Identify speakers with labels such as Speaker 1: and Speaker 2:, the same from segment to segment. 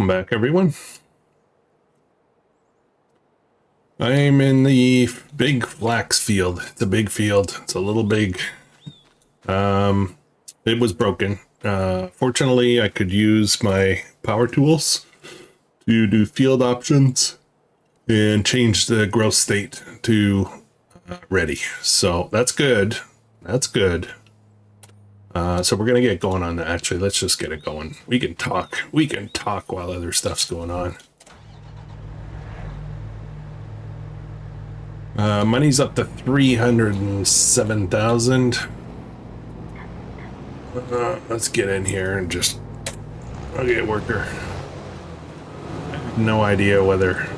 Speaker 1: Welcome back, everyone. I'm in the big FLAX field. It's a big field. It's a little big. It was broken. Fortunately, I could use my power tools to do field options and change the growth state to ready. So that's good. That's good. So we're going to get going on that. Actually, let's just get it going. We can talk. We can talk while other stuff's going on. Money's up to 307,000. Let's get in here and just... Okay, worker. I have no idea whether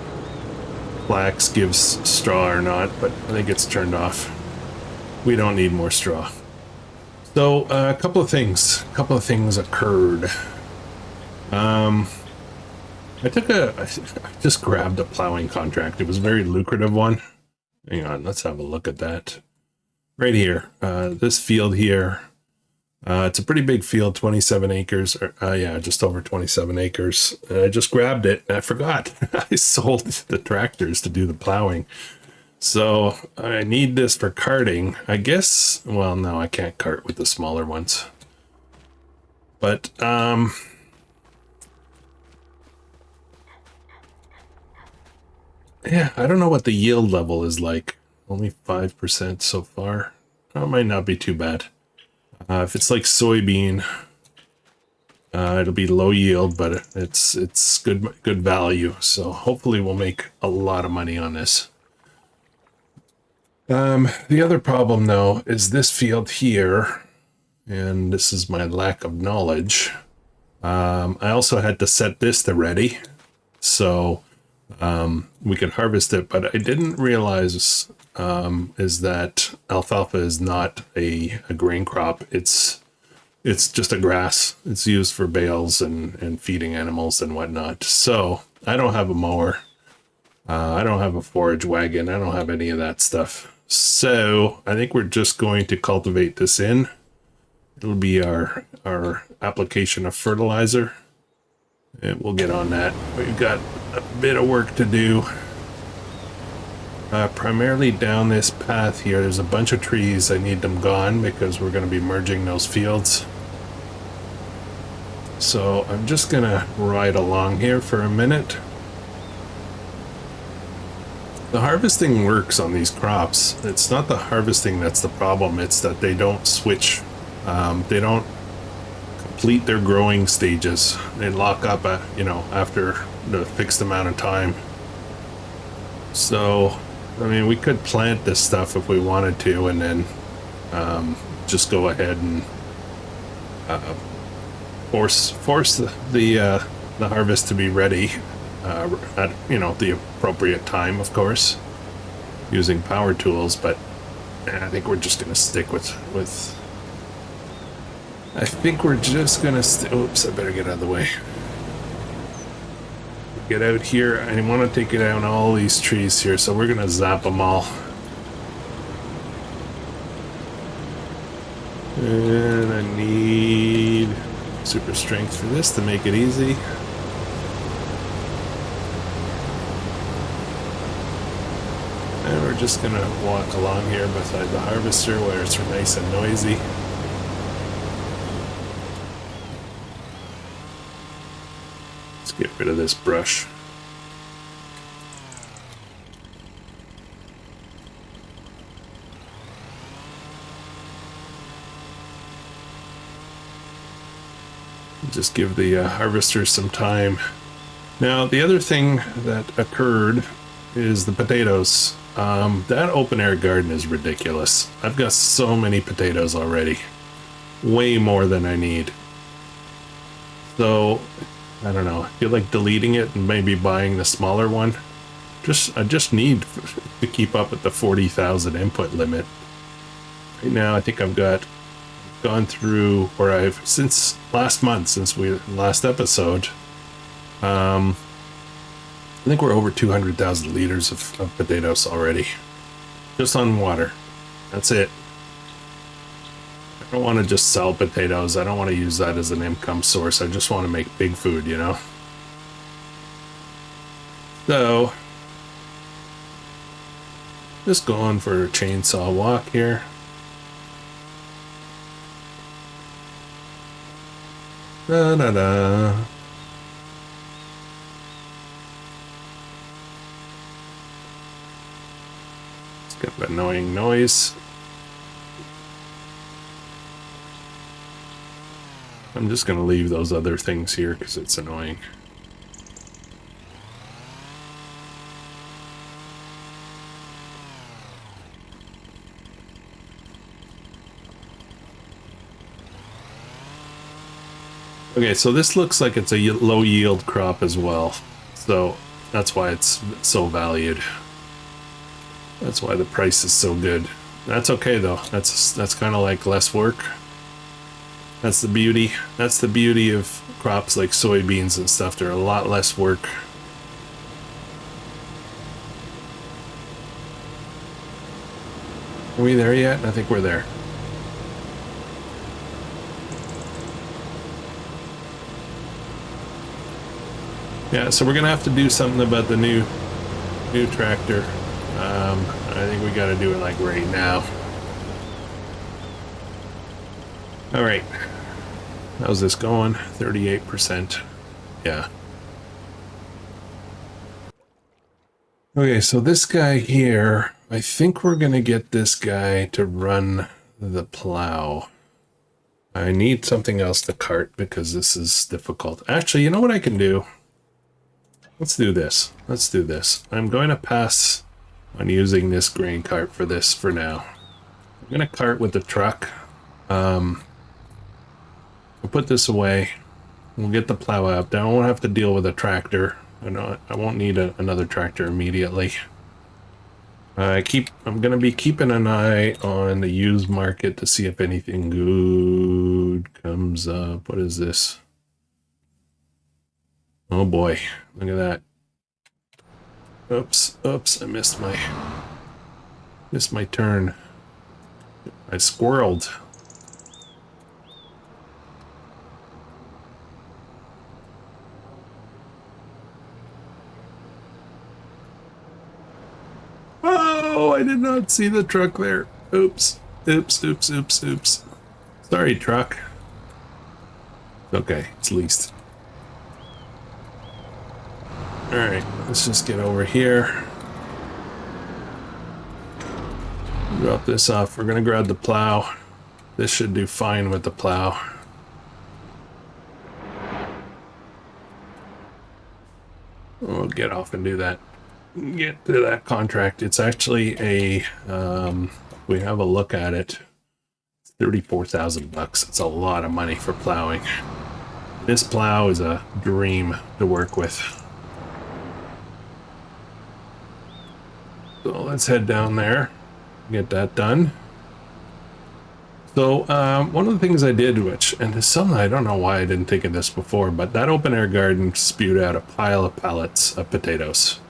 Speaker 1: FLAX gives straw or not, but I think it's turned off. We don't need more straw. So, a couple of things occurred. I just grabbed a plowing contract. It was a very lucrative one. Hang on, let's have a look at that. Right here, this field here, it's a pretty big field, 27 acres, yeah, just over 27 acres. And I just grabbed it, and I forgot. I sold the tractors to do the plowing. So I need this for carting, I guess. Well, no, I can't cart with the smaller ones. But, yeah, I don't know what the yield level is like. Only 5% so far. That might not be too bad. If it's like soybean, it'll be low yield, but it's good value. So hopefully we'll make a lot of money on this. The other problem though is this field here, and this is my lack of knowledge. I also had to set this to ready, so we could harvest it, but I didn't realize is that alfalfa is not a grain crop. It's just a grass. It's used for bales and feeding animals and whatnot. So I don't have a mower. I don't have a forage wagon. I don't have any of that stuff. So I think we're just going to cultivate this in. It'll be our application of fertilizer. And we'll get on that. We've got a bit of work to do. Primarily down this path here, there's a bunch of trees. I need them gone because we're going to be merging those fields. So I'm just going to ride along here for a minute. The harvesting works on these crops. It's not the harvesting that's the problem. It's that they don't switch. They don't complete their growing stages. They lock up at, after the fixed amount of time. So, I mean, we could plant this stuff if we wanted to, and then just go ahead and force the harvest to be ready at the appropriate time, of course, using power tools. But I think we're just gonna stick with. I think we're just gonna. Oops! I better get out of the way. Get out here. I want to take down all these trees here, so we're gonna zap them all. And I need super strength for this to make it easy. And we're just gonna walk along here beside the harvester where it's nice and noisy. Let's get rid of this brush. Just give the harvester some time. Now, the other thing that occurred is the potatoes. That open air garden is ridiculous. I've got so many potatoes already. Way more than I need. So, I don't know. I feel like deleting it and maybe buying the smaller one. I just need to keep up with the 40,000 input limit. Right now, I think I've gone through, or since last month, since last episode, I think we're over 200,000 liters of potatoes already. Just on water. That's it. I don't want to just sell potatoes. I don't want to use that as an income source. I just want to make big food, So, just going for a chainsaw walk here. Da da da. It's got an annoying noise. I'm just gonna leave those other things here because it's annoying. Okay, so this looks like it's a low yield crop as well. So that's why it's so valued. That's why the price is so good. That's okay though. That's kind of like less work. That's the beauty. That's the beauty of crops like soybeans and stuff. They're a lot less work. Are we there yet? I think we're there. Yeah, so we're gonna have to do something about the new tractor. I think we gotta do it like right now. All right. How's this going? 38%. Yeah. Okay, so this guy here, I think we're gonna get this guy to run the plow. I need something else to cart because this is difficult. Actually, you know what I can do? Let's do this. Let's do this. I'm going to pass on using this grain cart for this for now. I'm going to cart with the truck. We'll put this away. We'll get the plow out. Then I won't have to deal with a tractor. I won't need another tractor immediately. I'm going to be keeping an eye on the used market to see if anything good comes up. What is this? Oh boy, look at that. Oops, I missed my turn. I squirreled. Oh, I did not see the truck there. Oops. Sorry, truck. Okay, it's leased. Alright, let's just get over here. Drop this off. We're gonna grab the plow. This should do fine with the plow. We'll get off and do that. Get to that contract. It's actually a, we have a look at it. It's 34,000 bucks. It's a lot of money for plowing. This plow is a dream to work with. So let's head down there, get that done. So one of the things I did, and there's something I don't know why I didn't think of this before, but that open air garden spewed out a pile of pallets of potatoes.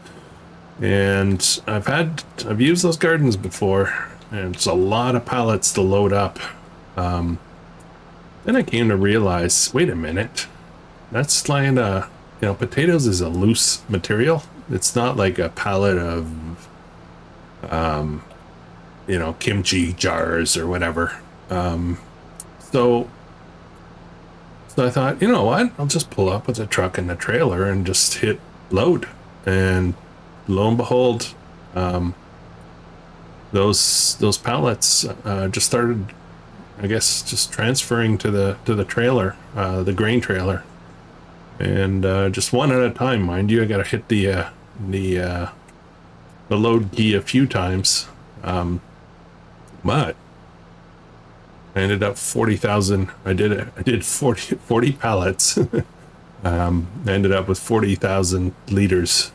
Speaker 1: And I've used those gardens before, and it's a lot of pallets to load up. Then I came to realize, wait a minute, that's like, potatoes is a loose material. It's not like a pallet of kimchi jars or whatever. So I thought, you know what? I'll just pull up with the truck and the trailer and just hit load. And lo and behold, those pallets just started, I guess, just transferring to the trailer, the grain trailer, and just one at a time, mind you. I got to hit the load key a few times, but I ended up 40,000. I did 40 pallets. I ended up with 40,000 liters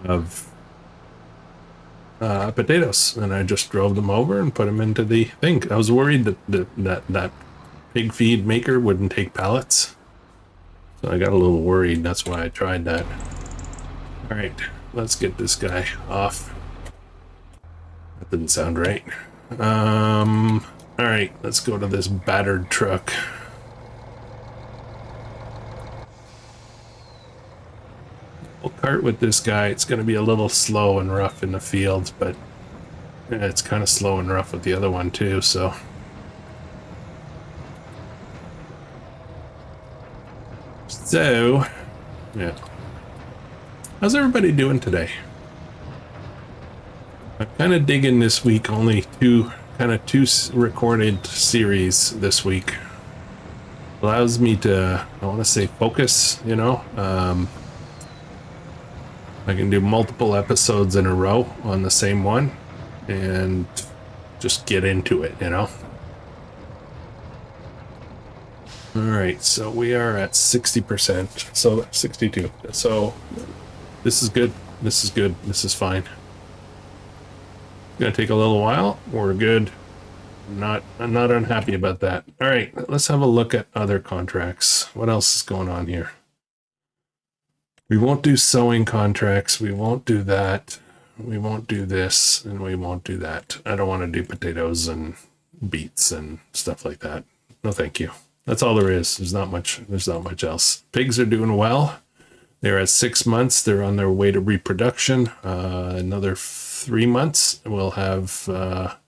Speaker 1: of potatoes, and I just drove them over and put them into the thing. I was worried that pig feed maker wouldn't take pallets, so I got a little worried. That's why I tried that. All right, let's get this guy off. That didn't sound right. All right, let's go to this battered truck. We'll cart with this guy, it's going to be a little slow and rough in the field, but it's kind of slow and rough with the other one too, so. So, yeah. How's everybody doing today? I'm kind of digging this week, only two recorded series this week. Allows me to, I want to say, focus, you know. I can do multiple episodes in a row on the same one and just get into it, you know. All right, so we are at 60%, so 62. So this is good. This is good. This is fine. It's gonna take a little while. We're good. I'm not unhappy about that. All right, let's have a look at other contracts. What else is going on here? We won't do sewing contracts. We won't do that. We won't do this, and we won't do that. I don't want to do potatoes and beets and stuff like that. No, thank you. That's all there is. There's not much else. Pigs are doing well. They're at 6 months. They're on their way to reproduction. Another 3 months, we'll have a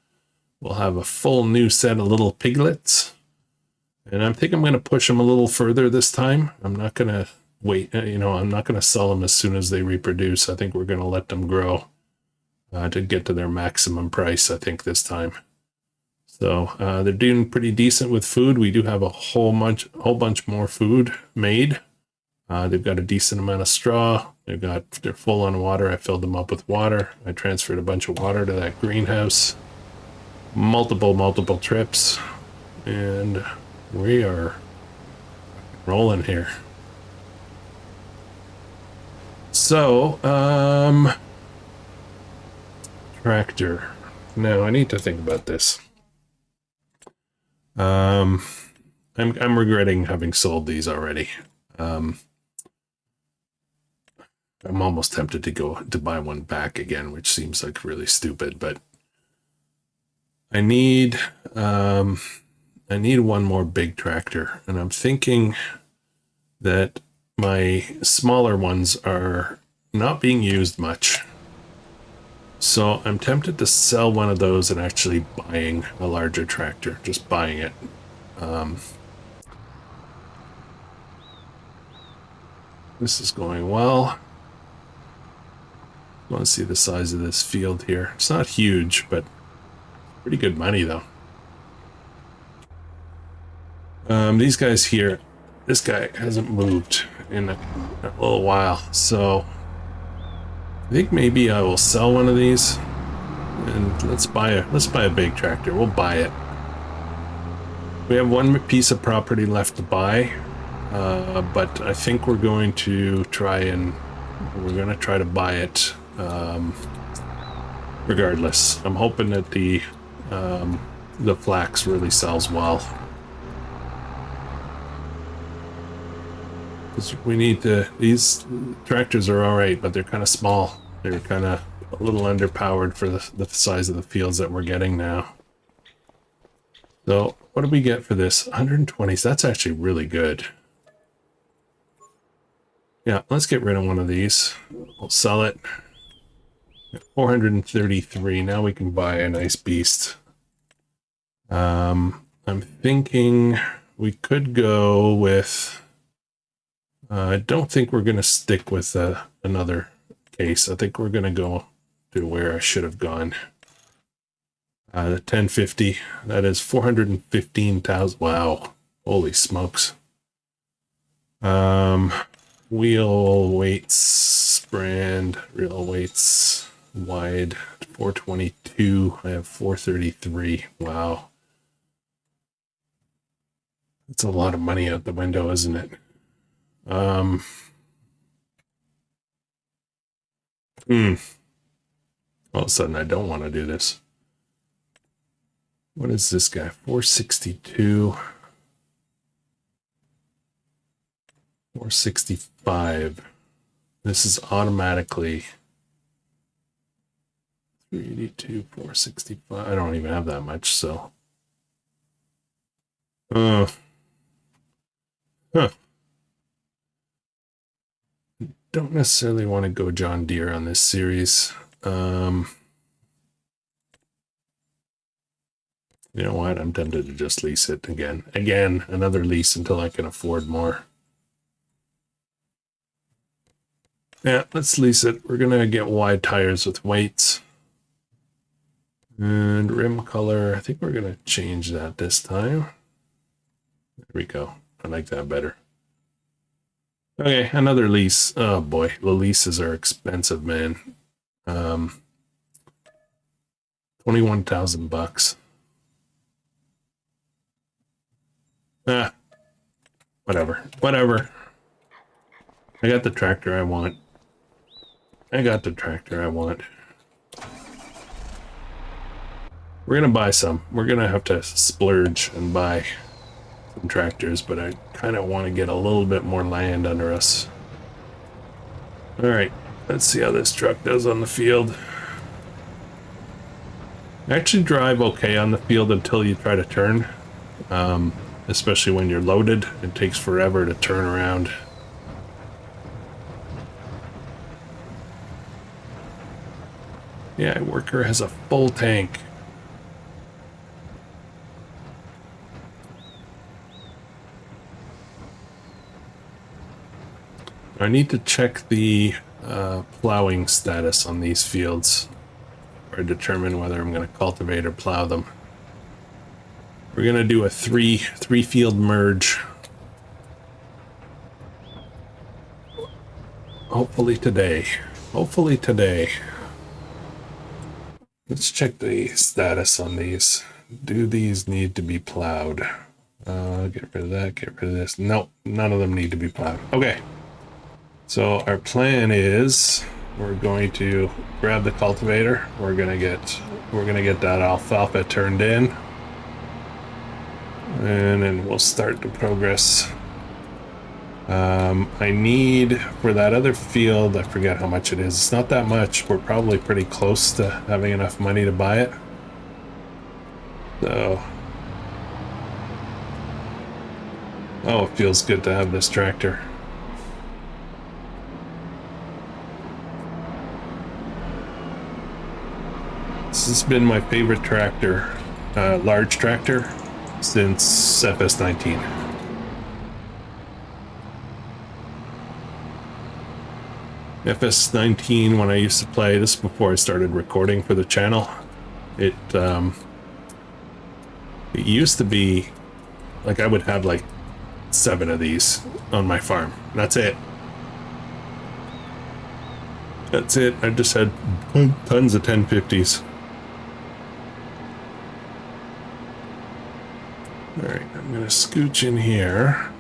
Speaker 1: full new set of little piglets. And I think I'm going to push them a little further this time. I'm not going to wait. I'm not going to sell them as soon as they reproduce. I think we're going to let them grow to get to their maximum price, I think, this time. So they're doing pretty decent with food. We do have a whole bunch more food made. They've got a decent amount of straw. They're full on water. I filled them up with water. I transferred a bunch of water to that greenhouse. Multiple trips, and we are rolling here. So, tractor. Now I need to think about this. I'm regretting having sold these already. I'm almost tempted to buy one back again, which seems like really stupid, but I need one more big tractor, and I'm thinking that my smaller ones are not being used much. So I'm tempted to sell one of those and actually buying a larger tractor, just buying it. This is going well. I want to see the size of this field here. It's not huge, but pretty good money though. These guys here, this guy hasn't moved in a little while, so I think maybe I will sell one of these and let's buy a big tractor. We'll buy it. We have one piece of property left to buy, but I think we're going to try to buy it regardless. I'm hoping that the FLAX really sells well. We need these tractors are all right, but they're kind of small. They're kind of a little underpowered for the size of the fields that we're getting now. So what do we get for this? 120s. That's actually really good. Yeah, let's get rid of one of these. We'll sell it. 433. Now we can buy a nice beast. I'm thinking we could go with... I don't think we're going to stick with another case. I think we're going to go to where I should have gone. The 1050. That is 415,000. Wow. Holy smokes. Wheel weights, brand, real weights, wide, 422. I have 433. Wow. That's a lot of money out the window, isn't it? All of a sudden, I don't want to do this. What is this guy? 462. 465. This is automatically 382, 465. I don't even have that much, so. Huh. don't necessarily want to go John Deere on this series. You know what? I'm tempted to just lease it again. Again, another lease until I can afford more. Yeah, let's lease it. We're going to get wide tires with weights. And rim color, I think we're going to change that this time. There we go. I like that better. Okay, another lease. Oh boy, the leases are expensive, man. 21,000 bucks. Whatever. I got the tractor I want. We're gonna buy some. We're gonna have to splurge and buy some tractors, but I kind of want to get a little bit more land under us. All right, let's see how this truck does on the field. I actually drive okay on the field until you try to turn. Especially when you're loaded, it takes forever to turn around. Yeah, worker has a full tank. I need to check the plowing status on these fields or determine whether I'm going to cultivate or plow them. We're going to do a three field merge. Hopefully today. Let's check the status on these. Do these need to be plowed? Get rid of that, get rid of this. Nope, none of them need to be plowed. Okay. So our plan is we're going to grab the cultivator. We're gonna get that alfalfa turned in. And then we'll start the progress. I need for that other field, I forget how much it is. It's not that much. We're probably pretty close to having enough money to buy it. So, oh, it feels good to have this tractor. This has been my favorite tractor, large tractor, since FS19. FS19, when I used to play this before I started recording for the channel, it used to be like I would have like 7 of these on my farm. That's it. I just had tons of 1050s. All right, I'm gonna scooch in here.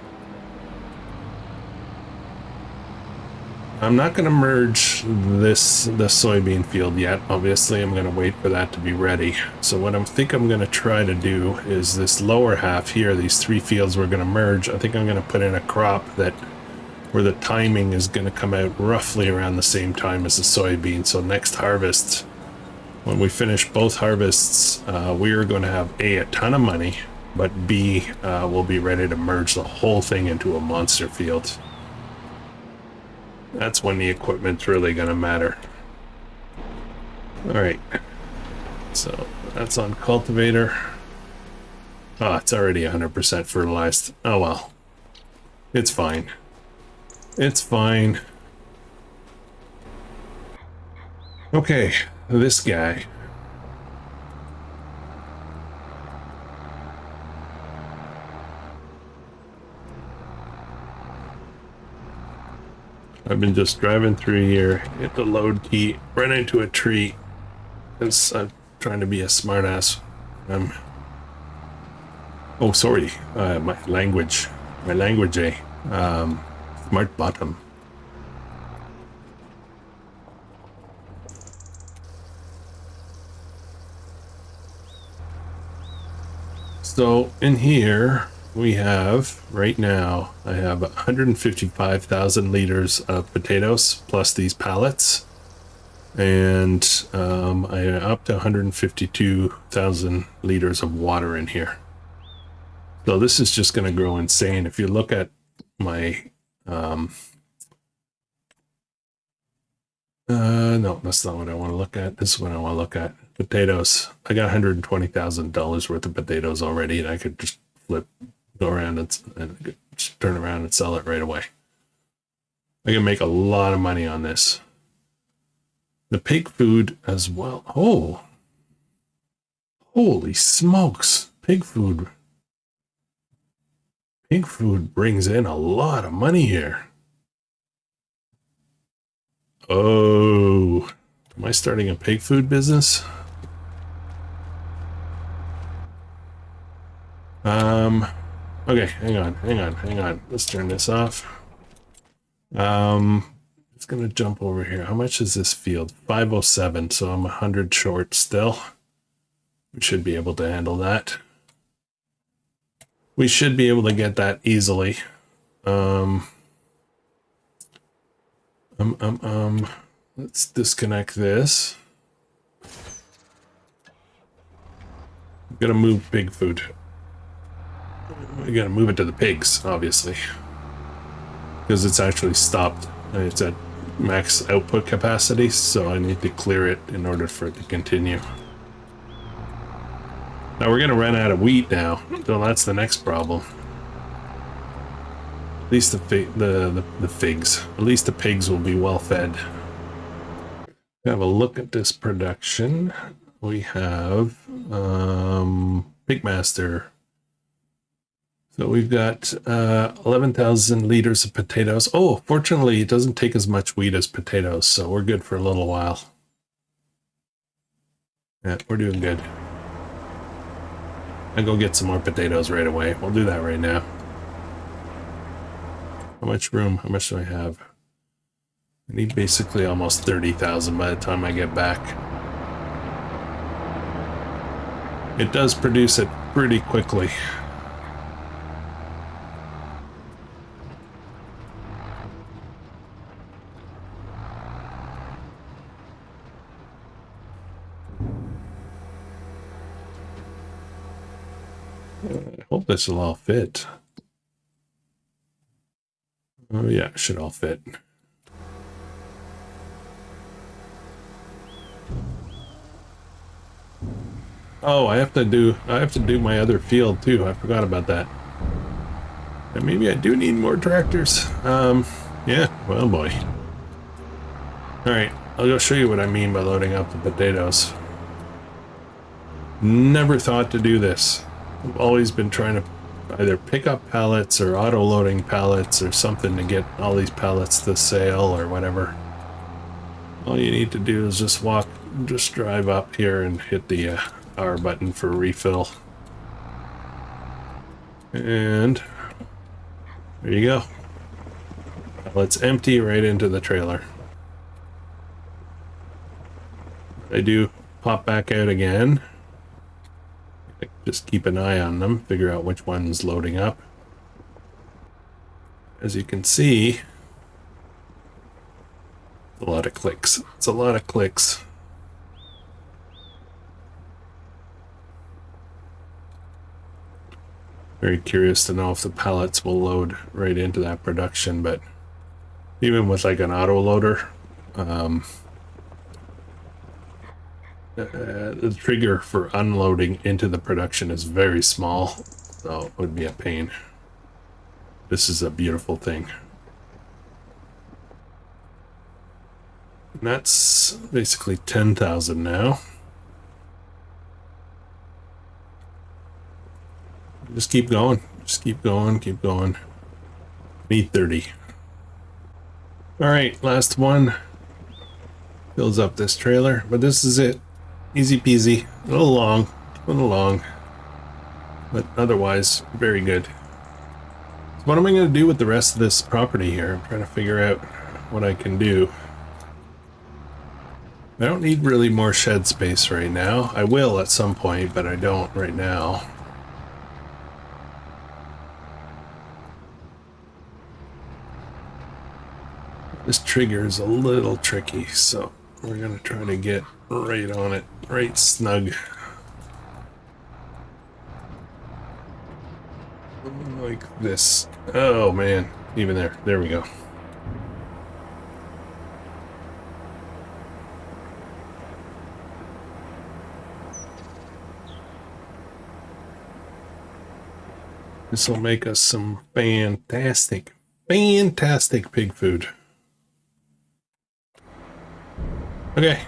Speaker 1: I'm not gonna merge the soybean field yet. Obviously, I'm gonna wait for that to be ready. So what I think I'm gonna try to do is this lower half here, these 3 fields we're gonna merge. I think I'm gonna put in a crop where the timing is gonna come out roughly around the same time as the soybean. So next harvest, when we finish both harvests, we are gonna have a ton of money, but B, we'll be ready to merge the whole thing into a monster field. That's when the equipment's really gonna matter. All right, so that's on cultivator. Oh, it's already 100% fertilized. Oh well, it's fine. It's fine. Okay, this guy. I've been just driving through here, hit the load key, run into a tree. I'm trying to be a smartass. Oh, sorry, my language, smart bottom. So in here, we have, right now, I have 155,000 liters of potatoes plus these pallets. And I am up to 152,000 liters of water in here. So this is just going to grow insane. If you look at my No, that's not what I want to look at. This is what I want to look at. Potatoes. I got $120,000 worth of potatoes already, and I could just go around and just turn around and sell it right away. I can make a lot of money on this. The pig food as well. Oh, holy smokes. Pig food. Pig food brings in a lot of money here. Oh, am I starting a pig food business? Okay, hang on. Let's turn this off. It's gonna jump over here. How much is this field? 507, so I'm 100 short still. We should be able to handle that. We should be able to get that easily. Let's disconnect this. I'm gonna move pig food. We gotta move it to the pigs, obviously, because it's actually stopped. It's at max output capacity, so I need to clear it in order for it to continue. Now we're gonna run out of wheat now, so that's the next problem. At least the figs. At least the pigs will be well fed. Have a look at this production. We have Pigmaster. So we've got 11,000 liters of potatoes. Oh, fortunately, it doesn't take as much wheat as potatoes, so we're good for a little while. Yeah, we're doing good. I'll go get some more potatoes right away. We'll do that right now. How much room? How much do I have? I need basically almost 30,000 by the time I get back. It does produce it pretty quickly. I hope this will all fit. Oh yeah, it should all fit. Oh, I have to do my other field too. I forgot about that. And maybe I do need more tractors. Yeah, well boy. Alright, I'll go show you what I mean by loading up the potatoes. Never thought to do this. I've always been trying to either pick up pallets or auto-loading pallets or something to get all these pallets to sale or whatever. All you need to do is just drive up here and hit the R button for refill. And there you go. Let's empty right into the trailer. I do pop back out again. Just keep an eye on them, figure out which one's loading up. As you can see, a lot of clicks. It's a lot of clicks. Very curious to know if the pallets will load right into that production, but even with like an auto loader, the trigger for unloading into the production is very small, so it would be a pain. This is a beautiful thing. And that's basically 10,000 now. Just keep going. Just keep going, keep going. Need 30. Alright, last one. Fills up this trailer, but this is it. Easy peasy. A little long. But otherwise, very good. So what am I going to do with the rest of this property here? I'm trying to figure out what I can do. I don't need really more shed space right now. I will at some point, but I don't right now. This trigger is a little tricky, so we're gonna try to get right on it, right snug. Like this. Oh man, even there. There we go. This will make us some fantastic pig food. Okay.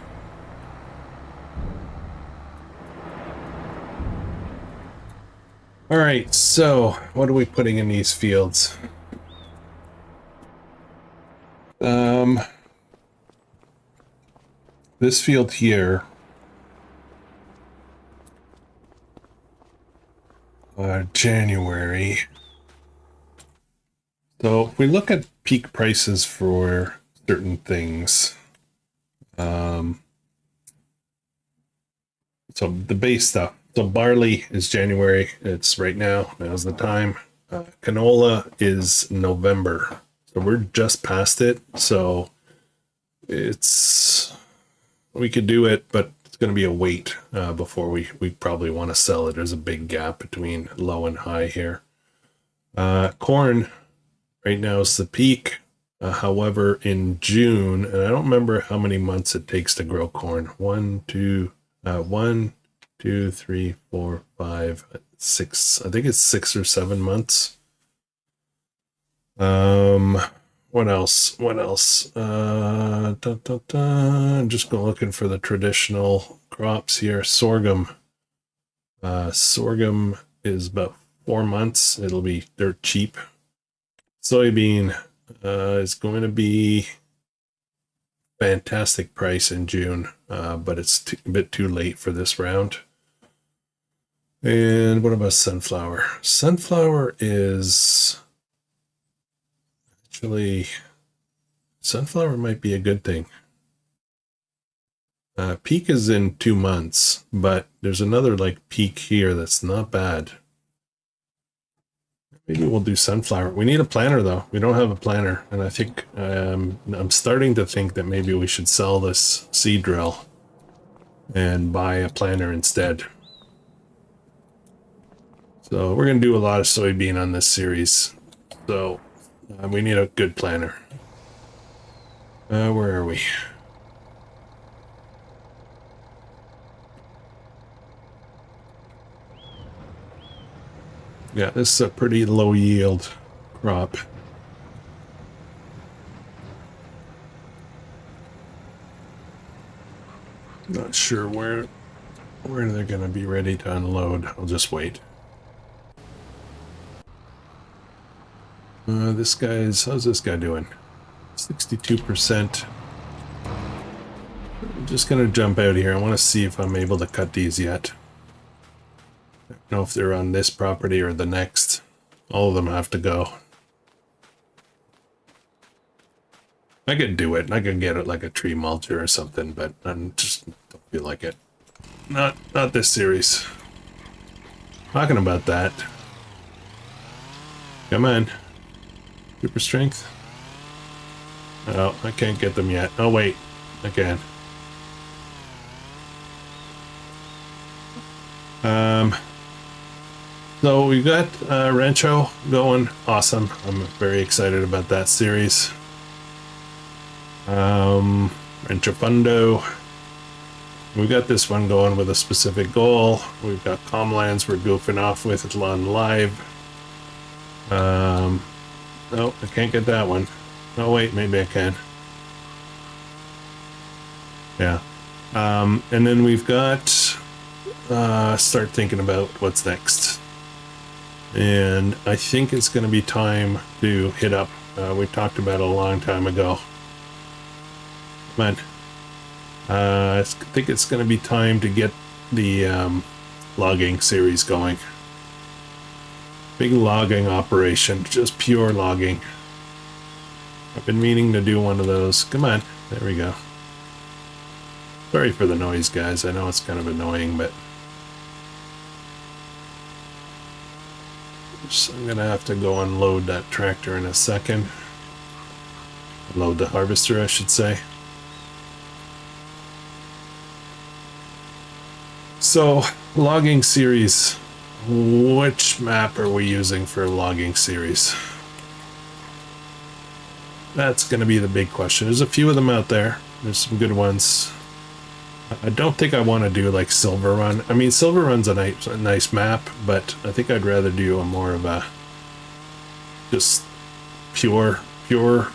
Speaker 1: All right, so what are we putting in these fields? This field here, January. So if we look at peak prices for certain things, so the base stuff. So barley is January. It's right now. Now's the time. Canola is November. So we're just past it. So we could do it, but it's going to be a wait before we probably want to sell it. There's a big gap between low and high here. Corn right now is the peak. However, in June, and I don't remember how many months it takes to grow corn. 1, 2, 3, 4, 5, 6. I think it's 6 or 7 months. What else? I'm just going looking for the traditional crops here. Sorghum. Sorghum is about 4 months. It'll be dirt cheap. Soybean is going to be fantastic price in June, but it's a bit too late for this round. And what about sunflower? Sunflower is actually, sunflower might be a good thing. Peak is in 2 months, but there's another like peak here that's not bad. Maybe we'll do sunflower. We need a planter though. We don't have a planter, and I think I'm starting to think that maybe we should sell this seed drill and buy a planter instead. So we're going to do a lot of soybean on this series. So we need a good planter. Where are we? Yeah, this is a pretty low yield crop. Not sure where they're going to be ready to unload. I'll just wait. How's this guy doing? 62%. I'm just going to jump out here. I want to see if I'm able to cut these yet. I don't know if they're on this property or the next. All of them have to go. I could do it. I could get it like a tree mulcher or something, but I just don't feel like it. Not this series. Talking about that. Come on. Super strength. Oh, I can't get them yet. Oh wait, I can. So we got Rancho going. Awesome. I'm very excited about that series. Rancho Fundo. We got this one going with a specific goal. We've got Comlands we're goofing off with on live. No, I can't get that one. Oh wait, maybe I can. Yeah. And then we've got start thinking about what's next. And I think it's going to be time to hit up. We talked about it a long time ago. Come on. I think it's going to be time to get the logging series going. Big logging operation, just pure logging. I've been meaning to do one of those. Come on, there we go. Sorry for the noise, guys. I know it's kind of annoying, but I'm gonna have to go unload that tractor in a second. Load the harvester, I should say. So, logging series. Which map are we using for a logging series? That's going to be the big question. There's a few of them out there. There's some good ones. I don't think I want to do like Silver Run. I mean, Silver Run's a nice map, but I think I'd rather do a more of a just pure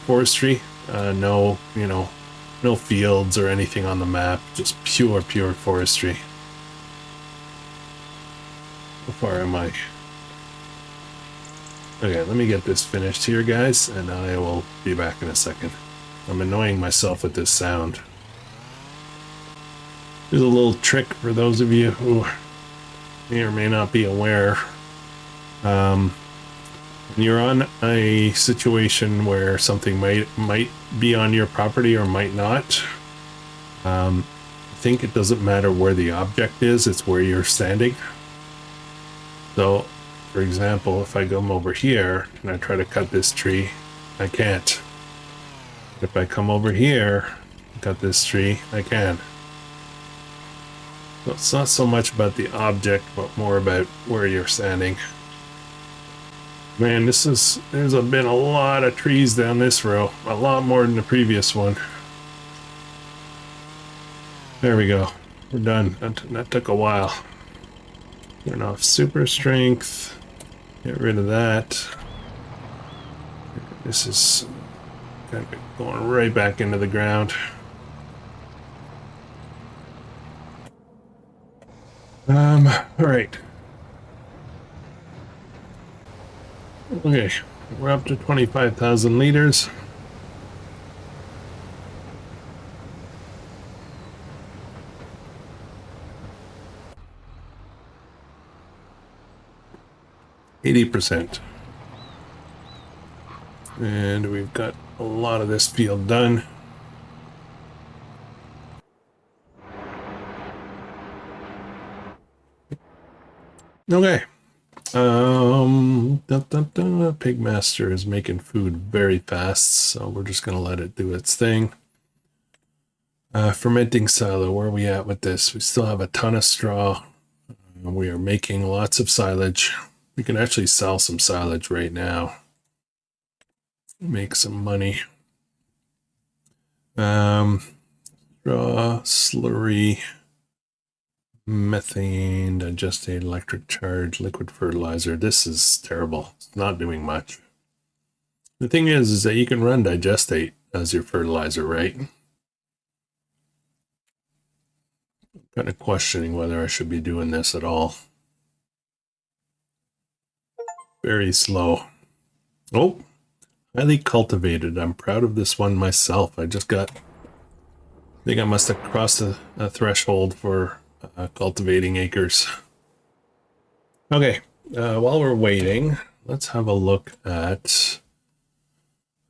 Speaker 1: forestry. No, you know, no fields or anything on the map. Just pure forestry. How far am I? Okay, let me get this finished here, guys, and I will be back in a second. I'm annoying myself with this sound. There's a little trick for those of you who may or may not be aware. When you're on a situation where something might be on your property or might not, I think it doesn't matter where the object is, it's where you're standing. So, for example, if I come over here and I try to cut this tree, I can't. If I come over here and cut this tree, I can. So it's not so much about the object, but more about where you're standing. Man, there's been a lot of trees down this row. A lot more than the previous one. There we go. We're done. That took a while. Turn off super strength. Get rid of that. This is kind of going right back into the ground. All right. Okay, we're up to 25,000 liters. %. And we've got a lot of this field done. Okay. Pigmaster is making food very fast, so we're just gonna let it do its thing. Fermenting silo, where are we at with this? We still have a ton of straw. We are making lots of silage. We can actually sell some silage right now. Make some money. Straw, slurry, methane, digestate, electric charge, liquid fertilizer. This is terrible. It's not doing much. The thing is that you can run digestate as your fertilizer, right? I'm kind of questioning whether I should be doing this at all. Very slow. Oh, highly cultivated. I'm proud of this one myself. I think I must have crossed a threshold for cultivating acres. Okay, while we're waiting, let's have a look at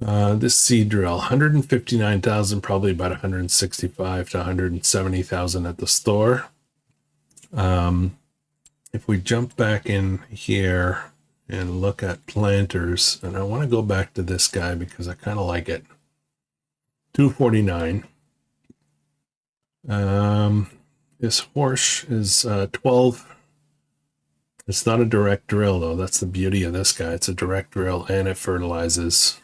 Speaker 1: this seed drill. 159,000, probably about 165 to 170,000 at the store. If we jump back in here and look at planters, and I want to go back to this guy because I kind of like it. 249. This horse is 12. It's not a direct drill though. That's the beauty of this guy. It's a direct drill and it fertilizes.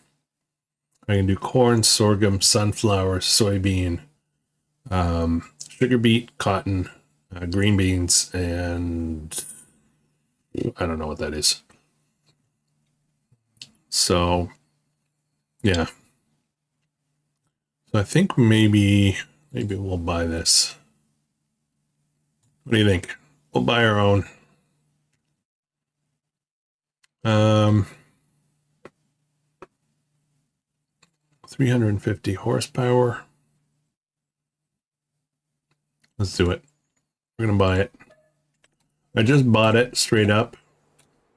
Speaker 1: I can do corn, sorghum, sunflower, soybean, sugar beet, cotton, green beans, and I don't know what that is. So, yeah. So I think maybe we'll buy this. What do you think? We'll buy our own. 350 horsepower. Let's do it. We're gonna buy it. I just bought it straight up.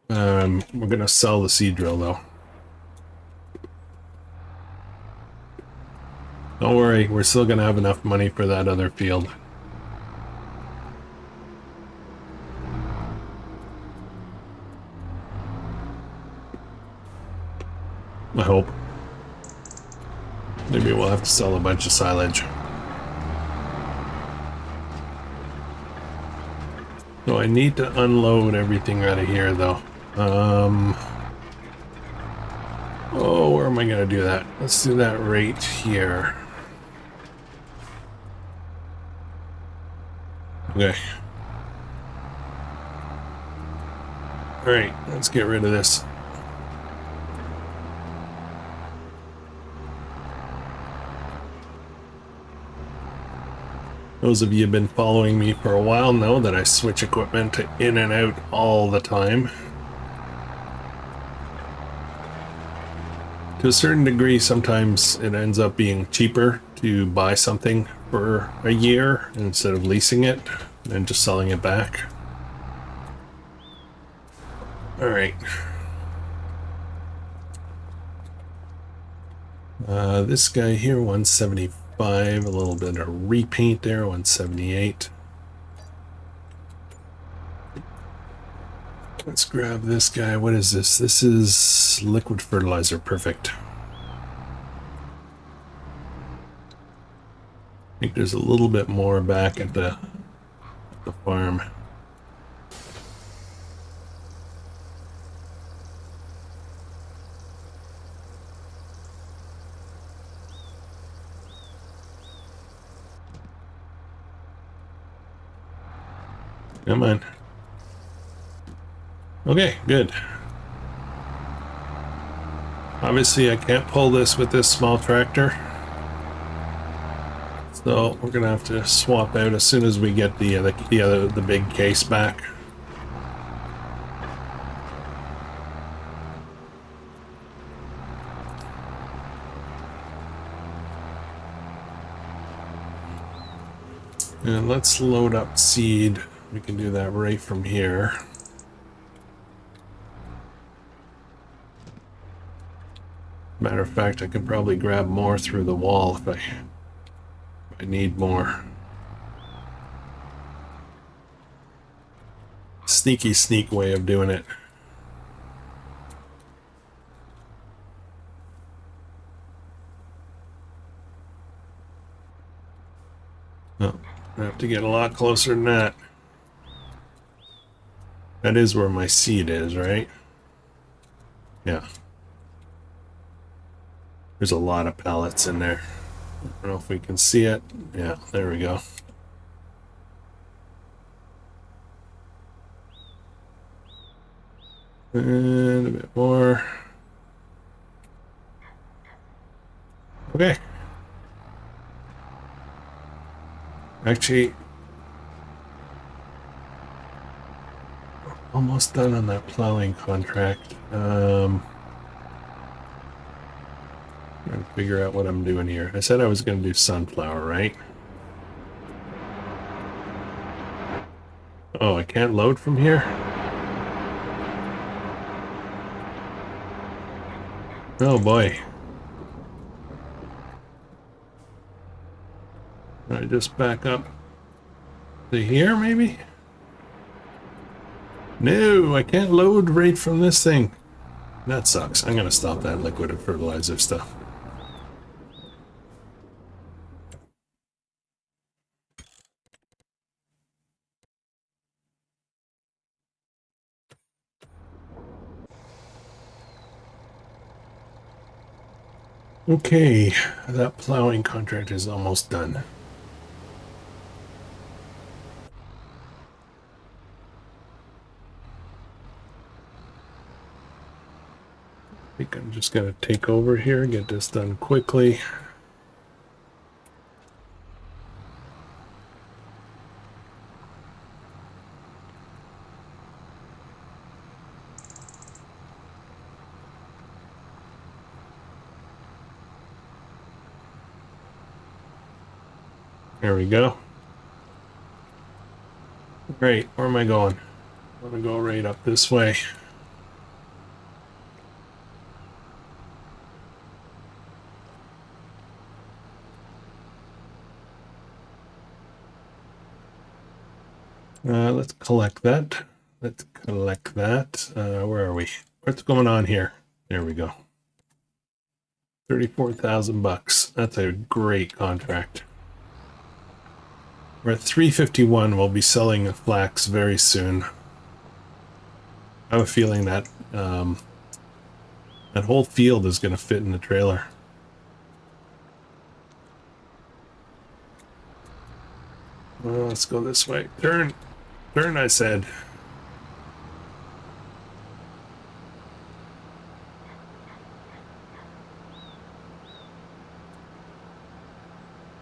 Speaker 1: We're gonna sell the seed drill though. Don't worry, we're still gonna have enough money for that other field. I hope. Maybe we'll have to sell a bunch of silage. So I need to unload everything out of here though. Oh, where am I gonna do that? Let's do that right here. Okay. All right, let's get rid of this. Those of you who've been following me for a while know that I switch equipment in and out all the time. To a certain degree, sometimes it ends up being cheaper to buy something for a year instead of leasing it and just selling it back. All right. This guy here, 175, a little bit of repaint there, 178. Let's grab this guy. What is this? This is liquid fertilizer. Perfect. I think there's a little bit more back at the farm. Come on. Okay, good. Obviously, I can't pull this with this small tractor. So we're gonna have to swap out as soon as we get the big case back. And let's load up seed. We can do that right from here. Matter of fact, I could probably grab more through the wall if I need more. Sneak way of doing it. Oh, I have to get a lot closer than that. That is where my seed is, right? Yeah. There's a lot of pallets in there. I don't know if we can see it. Yeah, there we go. And a bit more. Okay. Actually, almost done on that plowing contract. Trying to figure out what I'm doing here. I said I was going to do sunflower, right? Oh, I can't load from here? Oh boy. I just back up to here, maybe? No, I can't load right from this thing. That sucks. I'm gonna stop that liquid and fertilizer stuff. Okay, that plowing contract is almost done. I think I'm just gonna take over here, get this done quickly. There we go. Great, where am I going? I'm gonna go right up this way. Let's collect that. Let's collect that. Where are we? What's going on here? There we go. 34,000 bucks. That's a great contract. We're at 351. We'll be selling a FLAX very soon. I have a feeling that that whole field is going to fit in the trailer. Well, let's go this way. Turn, turn, I said.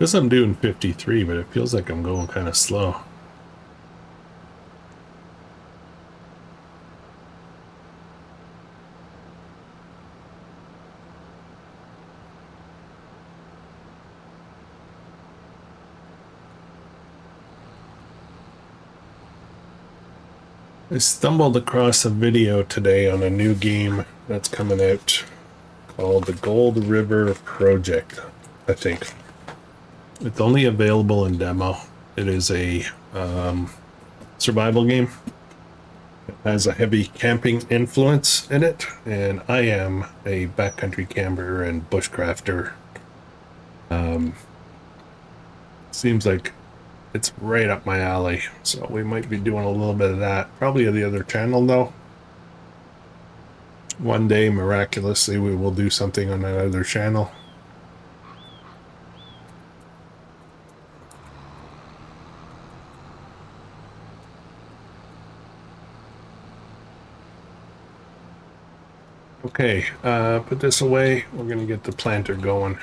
Speaker 1: Guess I'm doing 53, but it feels like I'm going kind of slow. I stumbled across a video today on a new game that's coming out called the Gold River Project, I think. It's only available in demo. It is a survival game. It has a heavy camping influence in it, and I am a backcountry camper and bushcrafter. Seems like it's right up my alley, so we might be doing a little bit of that. Probably the other channel, though. One day, miraculously, we will do something on that other channel. Okay, put this away. We're gonna get the planter going.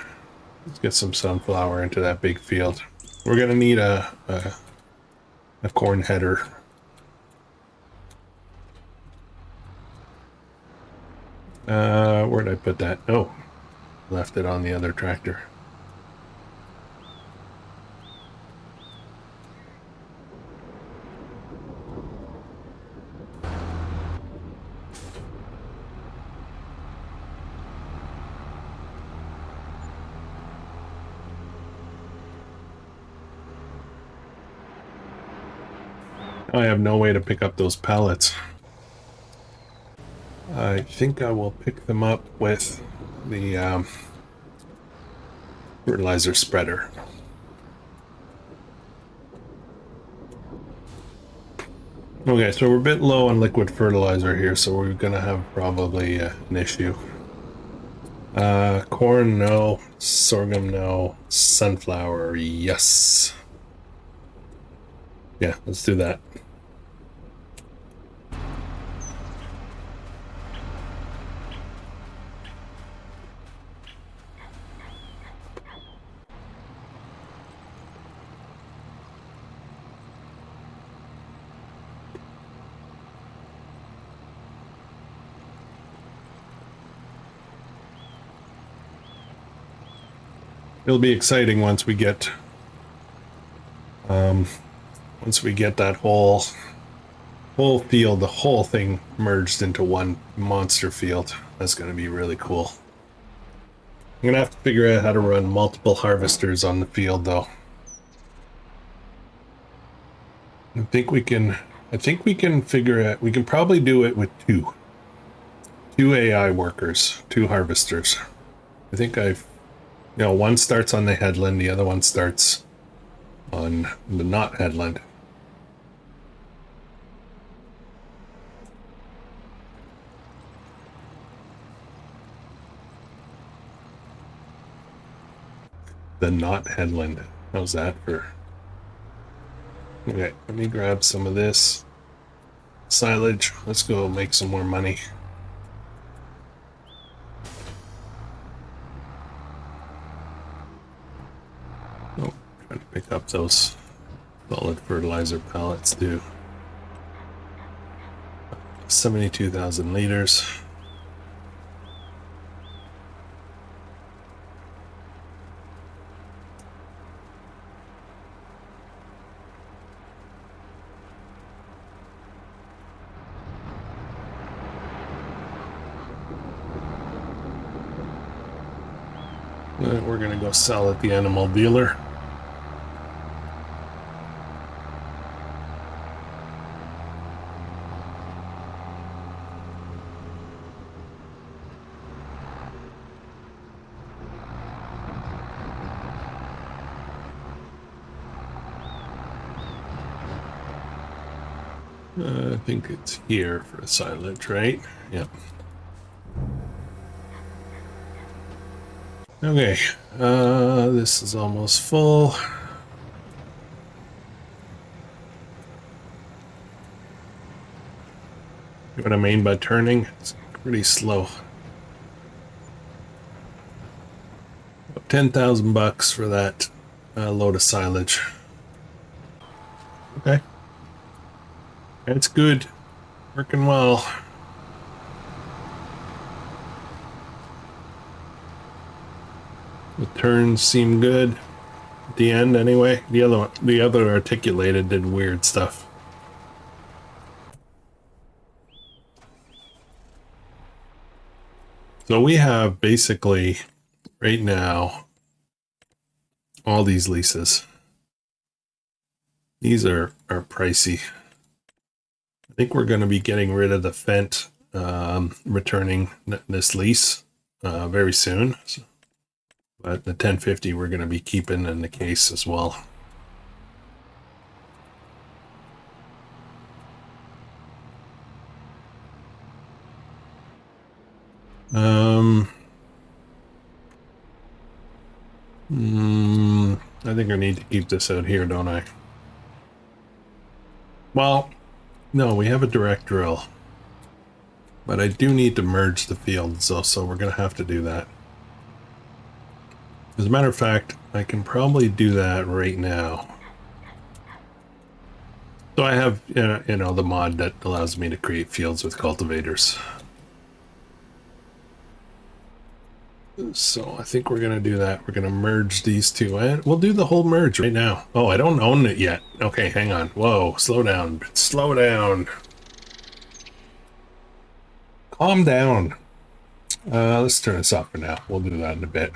Speaker 1: Let's get some sunflower into that big field. We're gonna need a corn header. Where'd I put that? Oh, left it on the other tractor. I have no way to pick up those pallets. I think I will pick them up with the fertilizer spreader. Okay, so we're a bit low on liquid fertilizer here, so we're gonna have probably an issue. Corn, no. Sorghum, no. Sunflower, yes. Yeah, let's do that. It'll be exciting once we get that whole field, the whole thing merged into one monster field. That's going to be really cool. I'm gonna have to figure out how to run multiple harvesters on the field, though. I think we can figure it. We can probably do it with two AI workers, two harvesters. I think one starts on the headland, the other one starts on the not headland. The not headland. How's that for? Okay, let me grab some of this silage. Let's go make some more money. Oh, trying to pick up those solid fertilizer pallets too. 72,000 liters. We're gonna go sell at the animal dealer. I think it's here for silage, right? Yep. Okay, this is almost full. You know what I mean by turning? It's pretty slow. 10,000 bucks for that load of silage. Okay. That's good. Working well. The turns seem good. At the end anyway. The other articulated did weird stuff. So we have basically right now all these leases. These are pricey. I think we're going to be getting rid of the Fent, returning this lease very soon. So, but the 1050 we're going to be keeping in the case as well. I think I need to keep this out here, don't I? Well, no, we have a direct drill. But I do need to merge the fields, though, so we're going to have to do that. As a matter of fact, I can probably do that right now. So I have, you know, the mod that allows me to create fields with cultivators. So I think we're going to do that. We're going to merge these two, and we'll do the whole merge right now. Oh, I don't own it yet. Okay, hang on. Whoa, slow down. Slow down. Calm down. Let's turn this off for now. We'll do that in a bit.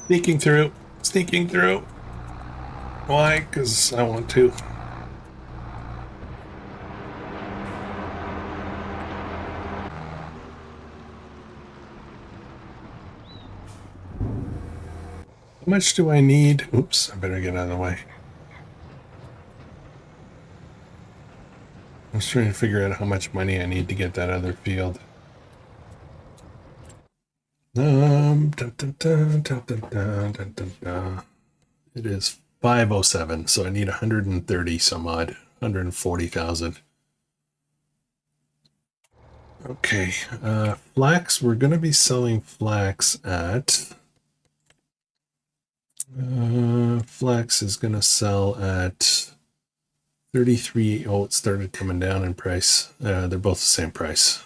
Speaker 1: Sneaking through. Sneaking through. Why? Because I want to. How much do I need? Oops, I better get out of the way. I was trying to figure out how much money I need to get that other field. Dun, dun, dun, dun, dun, dun, dun, dun, dun. It is 507, so I need 130 some odd, 140,000. Okay, flax, we're going to be selling flax at... flax is going to sell at 33. Oh, it started coming down in price. They're both the same price.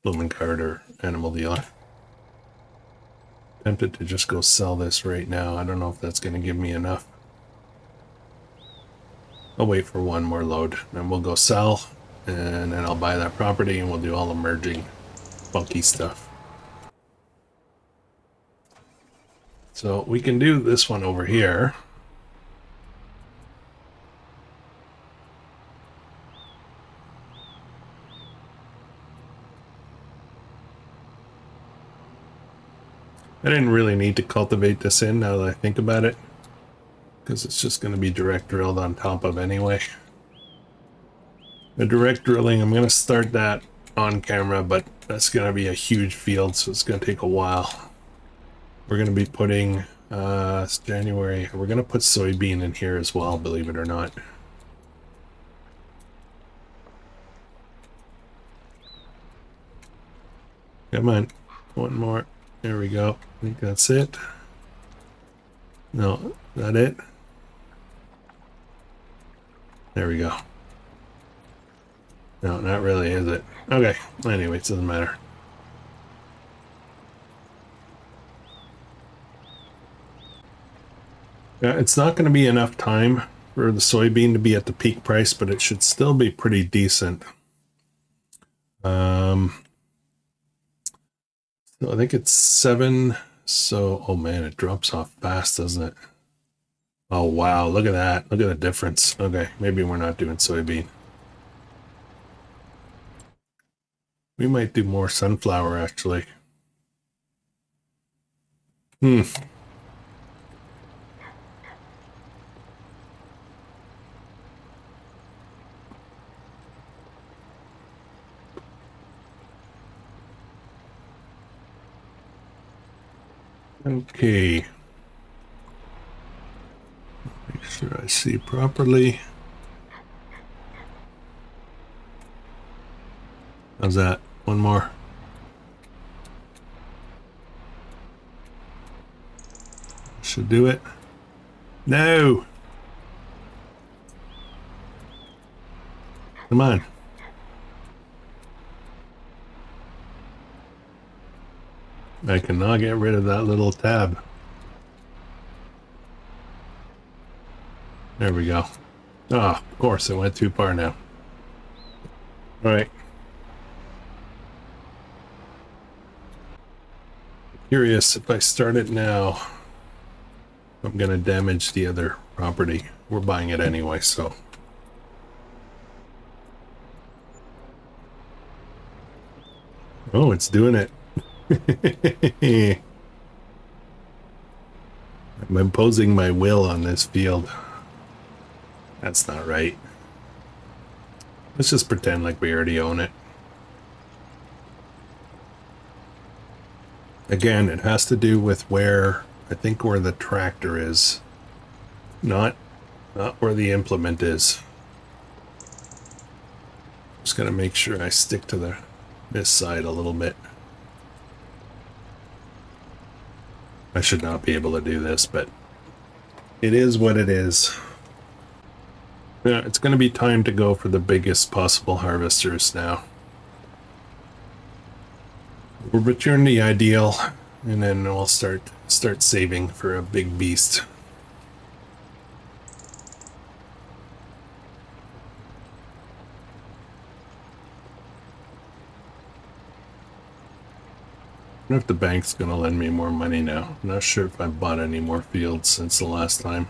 Speaker 1: Lumen card or animal dealer. Tempted to just go sell this right now. I don't know if that's going to give me enough. I'll wait for one more load, and we'll go sell, and then I'll buy that property, and we'll do all the merging funky stuff. So we can do this one over here. I didn't really need to cultivate this in now that I think about it, because it's just going to be direct drilled on top of anyway. The direct drilling, I'm going to start that on camera, but that's going to be a huge field, so it's going to take a while. We're going to be putting, it's January, we're going to put soybean in here as well, believe it or not. Come on, one more. There we go. I think that's it. No, that it? There we go. No, not really, is it? Okay, anyway, it doesn't matter. Yeah, it's not going to be enough time for the soybean to be at the peak price, but it should still be pretty decent. So I think it's 7. So, oh man, it drops off fast, doesn't it? Oh wow, look at that. Look at the difference. Okay, maybe we're not doing soybean. We might do more sunflower, actually. Okay. Make sure I see properly. How's that? One more. Should do it. No! Come on. I cannot get rid of that little tab. There we go. Ah, of course, it went too far now. Alright. Curious if I start it now, I'm gonna damage the other property. We're buying it anyway, so. Oh, it's doing it. I'm imposing my will on this field. That's not right. Let's just pretend like we already own it. Again, it has to do with where, I think where the tractor is. Not where the implement is. Just gotta make sure I stick to this side a little bit. I should not be able to do this, but it is what it is. Yeah, it's going to be time to go for the biggest possible harvesters now. We'll return the ideal, and then we'll start saving for a big beast. I wonder if the bank's going to lend me more money now. I'm not sure if I've bought any more fields since the last time.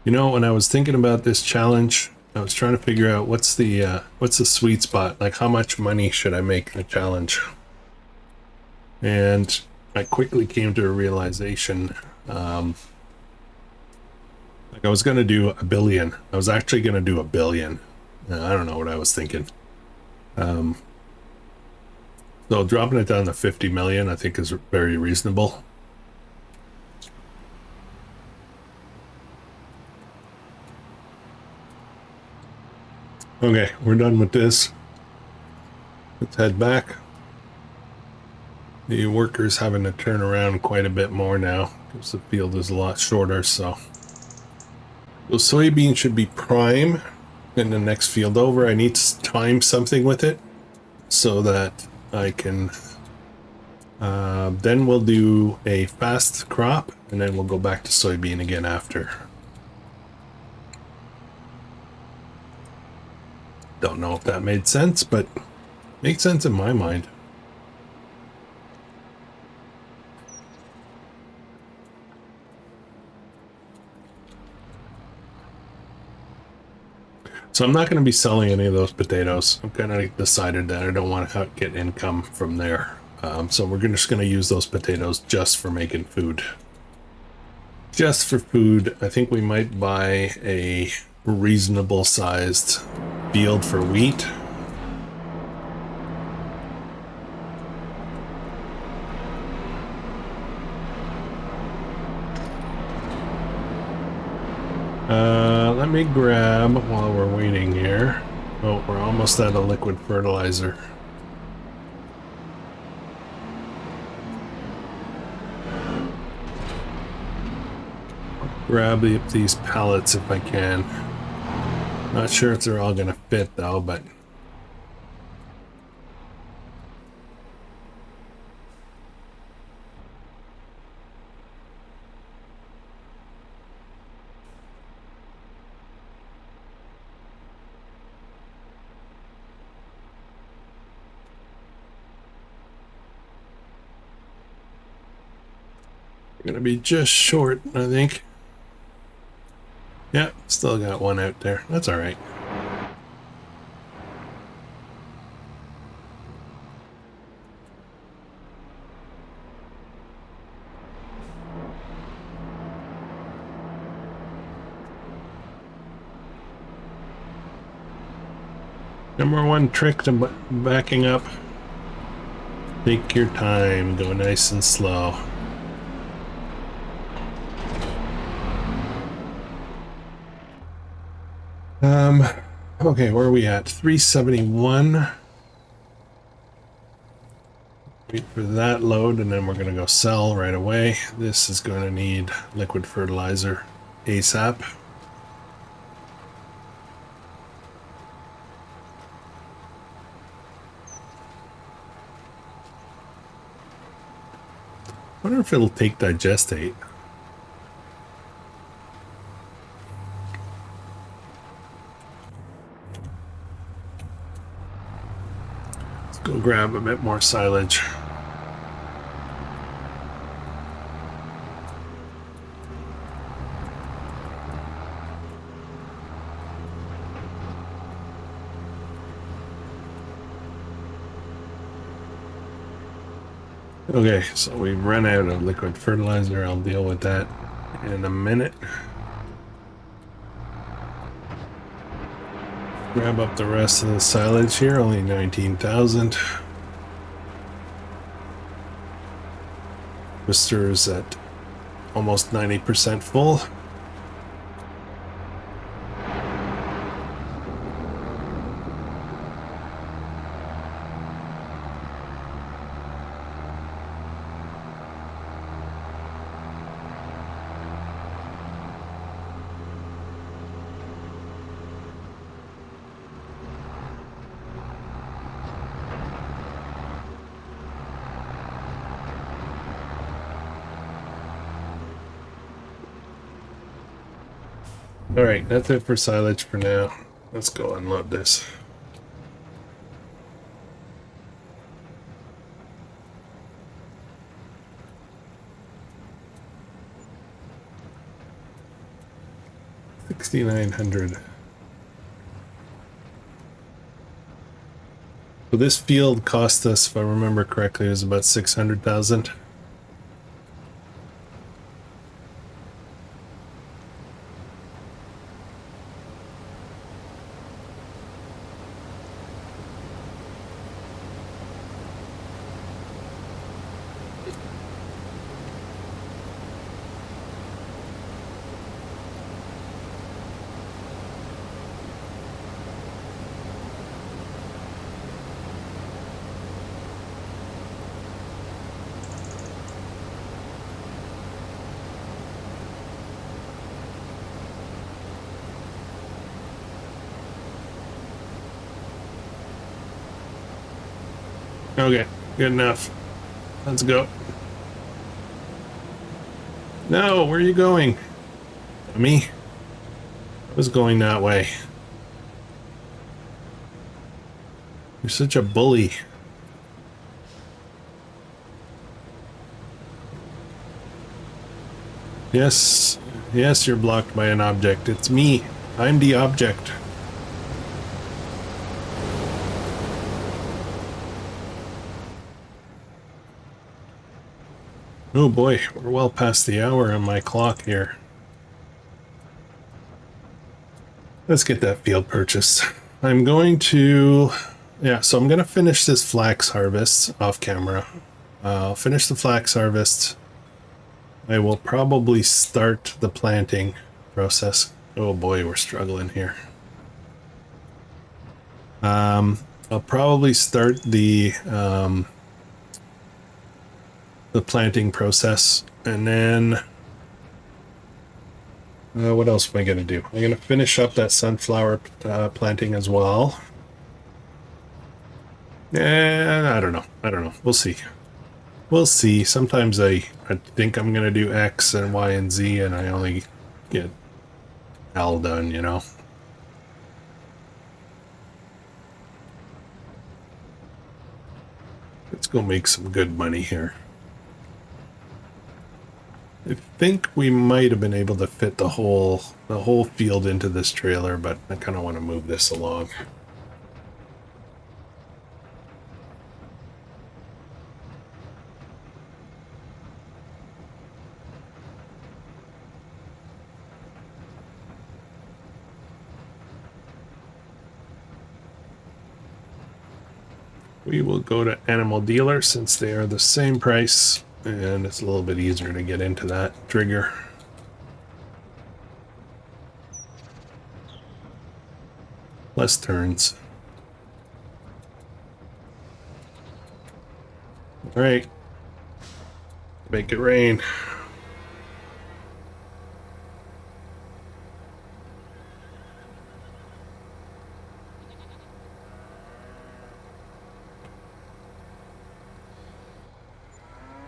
Speaker 1: You know, when I was thinking about this challenge, I was trying to figure out what's the sweet spot, like how much money should I make in a challenge? And I quickly came to a realization, like I was going to do $1 billion. I was actually going to do $1 billion. I don't know what I was thinking. So dropping it down to 50 million, I think is very reasonable. Okay, we're done with this. Let's head back. The worker's having to turn around quite a bit more now because the field is a lot shorter, so. The soybean should be prime in the next field over. I need to time something with it so that I can, then we'll do a fast crop and then we'll go back to soybean again after. Don't know if that made sense, but makes sense in my mind. So I'm not going to be selling any of those potatoes. I've kind of decided that I don't want to get income from there. So we're just going to use those potatoes just for making food. Just for food. I think we might buy a reasonable sized field for wheat. Let me grab while we're waiting here. Oh, we're almost out of liquid fertilizer. Grab these pallets if I can. Not sure if they're all gonna fit though, but we're gonna be just short, I think. Yeah, still got one out there. That's all right. Number one trick to backing up. Take your time, go nice and slow. Um, okay, where are we at? 371. Wait for that load, and then we're going to go sell right away. This is going to need liquid fertilizer ASAP. I wonder if it'll take digestate. Let's go grab a bit more silage. Okay, so we've run out of liquid fertilizer. I'll deal with that in a minute. Grab up the rest of the silage here, only 19,000. Krustoo is at almost 90% full. All right, that's it for silage for now. Let's go unload this. $6,900. So this field cost us, if I remember correctly, it was about 600,000. Okay, good enough. Let's go. No, where are you going? Me? I was going that way. You're such a bully. Yes, yes, you're blocked by an object. It's me. I'm the object. Oh boy, we're well past the hour on my clock here. Let's get that field purchased. I'm going to, so I'm going to finish this flax harvest off camera. I'll finish the flax harvest. I will probably start the planting process. Oh boy, we're struggling here. I'll probably start the planting process, and then what else am I going to do? I'm going to finish up that sunflower planting as well. I don't know. We'll see. We'll see. Sometimes I think I'm going to do X and Y and Z, and I only get L done, you know? Let's go make some good money here. I think we might have been able to fit the whole field into this trailer, but I kind of want to move this along. We will go to Animal Dealer since they are the same price, and it's a little bit easier to get into that trigger. less turns. All right, make it rain.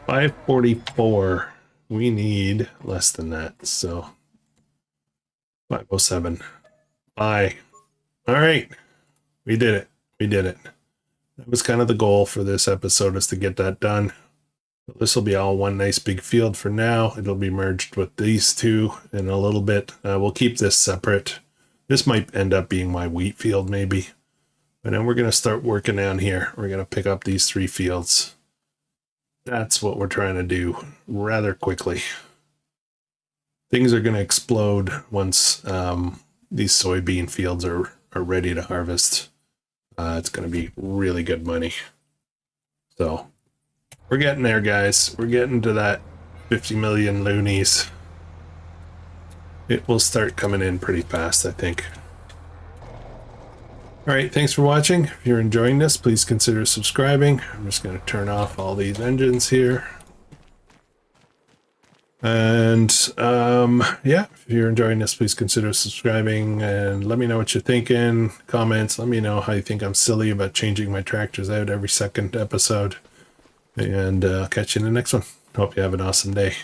Speaker 1: $544. We need less than that, so 507. Bye. All right, we did it. We did it. That was kind of the goal for this episode, is to get that done. This will be all one nice big field for now. It'll be merged with these two in a little bit. We'll keep this separate. This might end up being my wheat field maybe. And then we're going to start working down here. We're going to pick up these 3 fields. That's what we're trying to do rather quickly. Things are going to explode once these soybean fields are ready to harvest. It's going to be really good money. So we're getting there, guys. We're getting to that 50 million loonies. It will start coming in pretty fast, I think. All right, thanks for watching. If you're enjoying this, please consider subscribing. I'm just going to turn off all these engines here. And yeah, if you're enjoying this, please consider subscribing and let me know what you're thinking. Comments, let me know how you think I'm silly about changing my tractors out every second episode. And I'll catch you in the next one. Hope you have an awesome day.